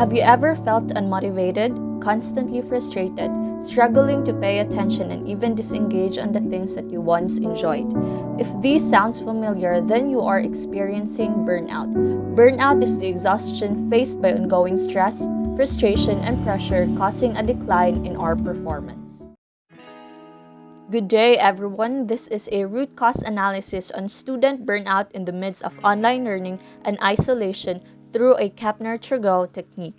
Have you ever felt unmotivated, constantly frustrated, struggling to pay attention and even disengage on the things that you once enjoyed? If this sounds familiar, then you are experiencing burnout. Burnout is the exhaustion faced by ongoing stress, frustration, and pressure causing a decline in our performance. Good day, everyone. This is a root cause analysis on student burnout in the midst of online learning and isolation through a Kepner-Tregoe technique.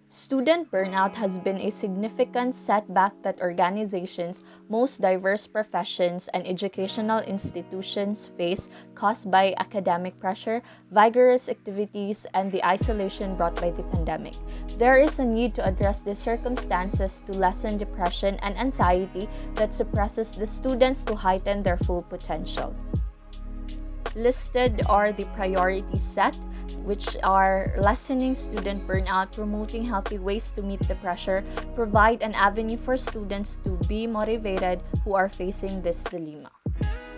Student burnout has been a significant setback that organizations, most diverse professions, and educational institutions face, caused by academic pressure, vigorous activities, and the isolation brought by the pandemic. There is a need to address these circumstances to lessen depression and anxiety that suppresses the students to heighten their full potential. Listed are the priorities set, which are lessening student burnout, promoting healthy ways to meet the pressure, provide an avenue for students to be motivated who are facing this dilemma.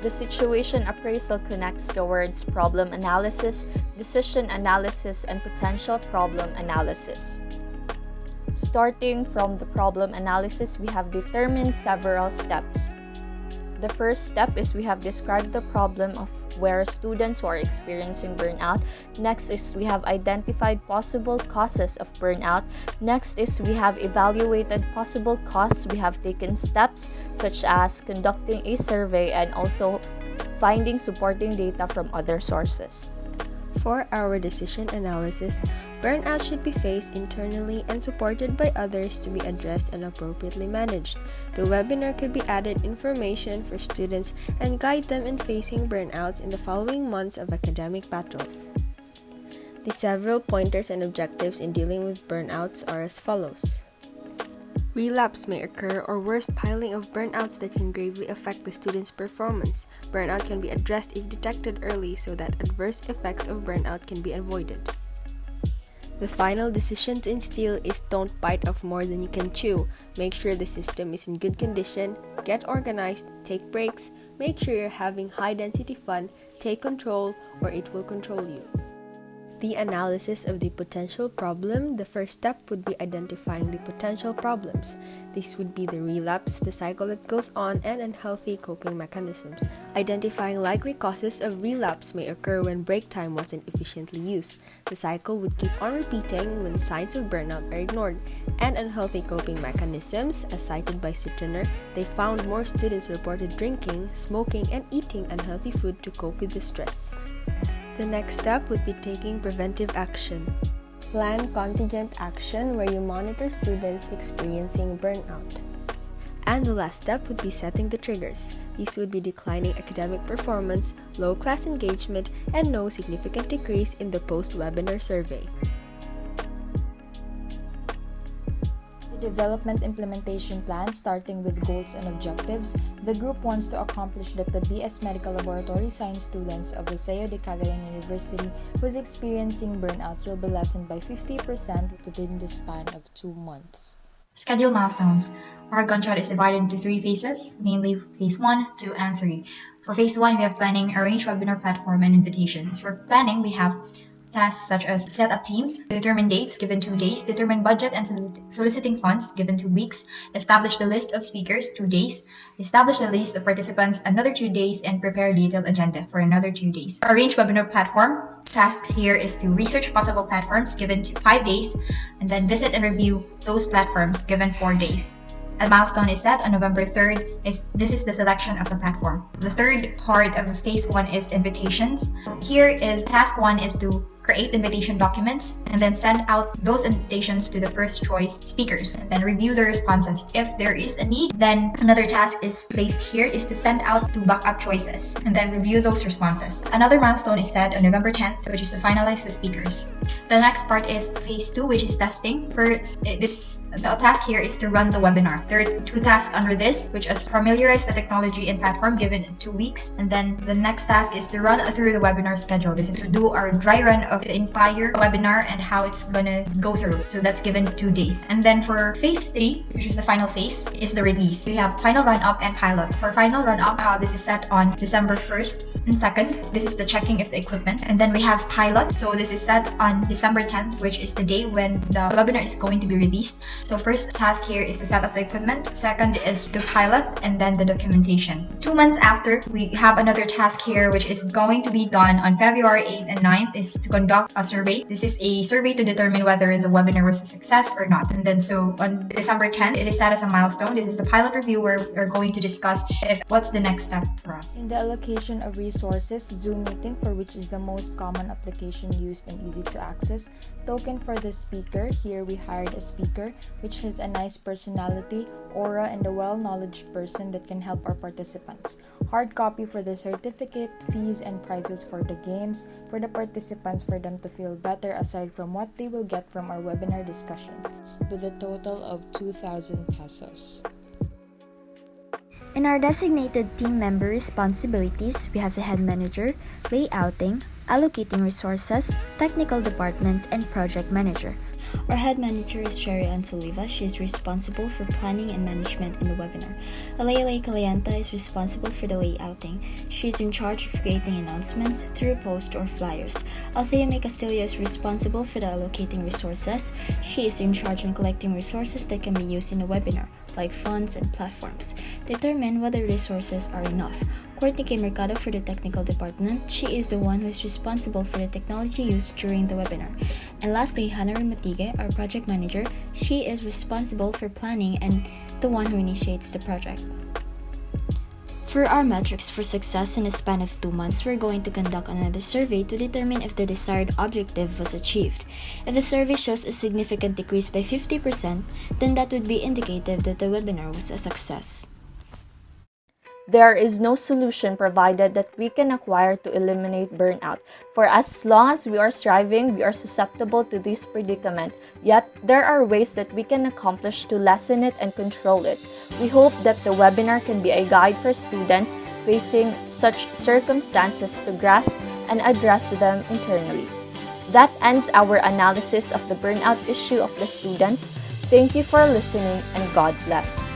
The situation appraisal connects towards problem analysis, decision analysis, and potential problem analysis. Starting from the problem analysis, we have determined several steps. The first step is we have described the problem of where students who are experiencing burnout. Next is we have identified possible causes of burnout. Next is we have evaluated possible causes. We have taken steps such as conducting a survey and also finding supporting data from other sources. For our decision analysis, burnout should be faced internally and supported by others to be addressed and appropriately managed. The webinar could be added information for students and guide them in facing burnouts in the following months of academic battles. The several pointers and objectives in dealing with burnouts are as follows. Relapse may occur or worse piling of burnouts that can gravely affect the student's performance. Burnout can be addressed if detected early so that adverse effects of burnout can be avoided. The final decision to instill is don't bite off more than you can chew. Make sure the system is in good condition, get organized, take breaks, make sure you're having high-density fun, take control or it will control you. The analysis of the potential problem, the first step would be identifying the potential problems. This would be the relapse, the cycle that goes on, and unhealthy coping mechanisms. Identifying likely causes of relapse may occur when break time wasn't efficiently used. The cycle would keep on repeating when signs of burnout are ignored. And unhealthy coping mechanisms, as cited by Sutraner, they found more students reported drinking, smoking, and eating unhealthy food to cope with the stress. The next step would be taking preventive action. Plan contingent action where you monitor students experiencing burnout. And the last step would be setting the triggers. These would be declining academic performance, low class engagement, and no significant decrease in the post-webinar survey. Development implementation plan starting with goals and objectives. The group wants to accomplish that the BS Medical Laboratory Science students of the Liceo de Cagayan University who is experiencing burnout will be lessened by 50% within the span of 2 months. Schedule milestones. Our gunshot is divided into 3 phases, namely Phase 1, 2, and 3. For Phase 1, we have planning, arrange webinar platform, and invitations. For planning, we have tasks such as set up teams, determine dates given 2 days, determine budget and soliciting funds given 2 weeks, establish the list of speakers 2 days, establish the list of participants another 2 days, and prepare a detailed agenda for another 2 days. Arrange webinar platform. Tasks here is to research possible platforms given 5 days, and then visit and review those platforms given 4 days. A milestone is set on November 3rd. This is the selection of the platform. The third part of the Phase 1 is invitations. Here is task 1 is to create invitation documents and then send out those invitations to the first choice speakers and then review the responses. If there is a need, then another task is placed here is to send out to backup choices and then review those responses. Another milestone is set on November 10th, which is to finalize the speakers. The next part is Phase 2, which is testing. The task here is to run the webinar. There are 2 tasks under this, which is familiarize the technology and platform given 2 weeks. And then the next task is to run through the webinar schedule. This is to do our dry run of of the entire webinar and how it's gonna go through. So that's given 2 days. And then for phase 3, which is the final phase, is the release. We have final run-up and pilot. For final run-up, this is set on December 1st and 2nd. This is the checking of the equipment. And then we have pilot. So this is set on December 10th, which is the day when the webinar is going to be released. So first task here is to set up the equipment. Second is the pilot, and then the documentation. 2 months after, we have another task here, which is going to be done on February 8th and 9th, is to conduct a survey. This is a survey to determine whether the webinar was a success or not. And then so on December 10th, it is set as a milestone. This is the pilot review where we're going to discuss what's the next step for us. In the allocation of resources, Zoom meeting, for which is the most common application used and easy to access. Token for the speaker. Here we hired a speaker which has a nice personality, aura, and a well-knowledge person that can help our participants. Hard copy for the certificate, fees, and prizes for the games for the participants for them to feel better aside from what they will get from our webinar discussions, with a total of 2,000 pesos. In our designated team member responsibilities, we have the head manager, layouting, allocating resources, technical department, and project manager. Our head manager is Soliva. She is responsible for planning and management in the webinar. Elealeh Callanta is responsible for the layouting. She is in charge of creating announcements through posts or flyers. Althea Mae Castillo is responsible for the allocating resources. She is in charge of collecting resources that can be used in the webinar, like funds and platforms. Determine whether resources are enough. Courtney came Mercado for the technical department. She is the one who is responsible for the technology used during the webinar. And lastly, Remotigue, our project manager. She is responsible for planning and the one who initiates the project. For our metrics for success in a span of 2 months, we're going to conduct another survey to determine if the desired objective was achieved. If the survey shows a significant decrease by 50%, then that would be indicative that the webinar was a success. There is no solution provided that we can acquire to eliminate burnout. For as long as we are striving, we are susceptible to this predicament. Yet, there are ways that we can accomplish to lessen it and control it. We hope that the webinar can be a guide for students facing such circumstances to grasp and address them internally. That ends our analysis of the burnout issue of the students. Thank you for listening, and God bless.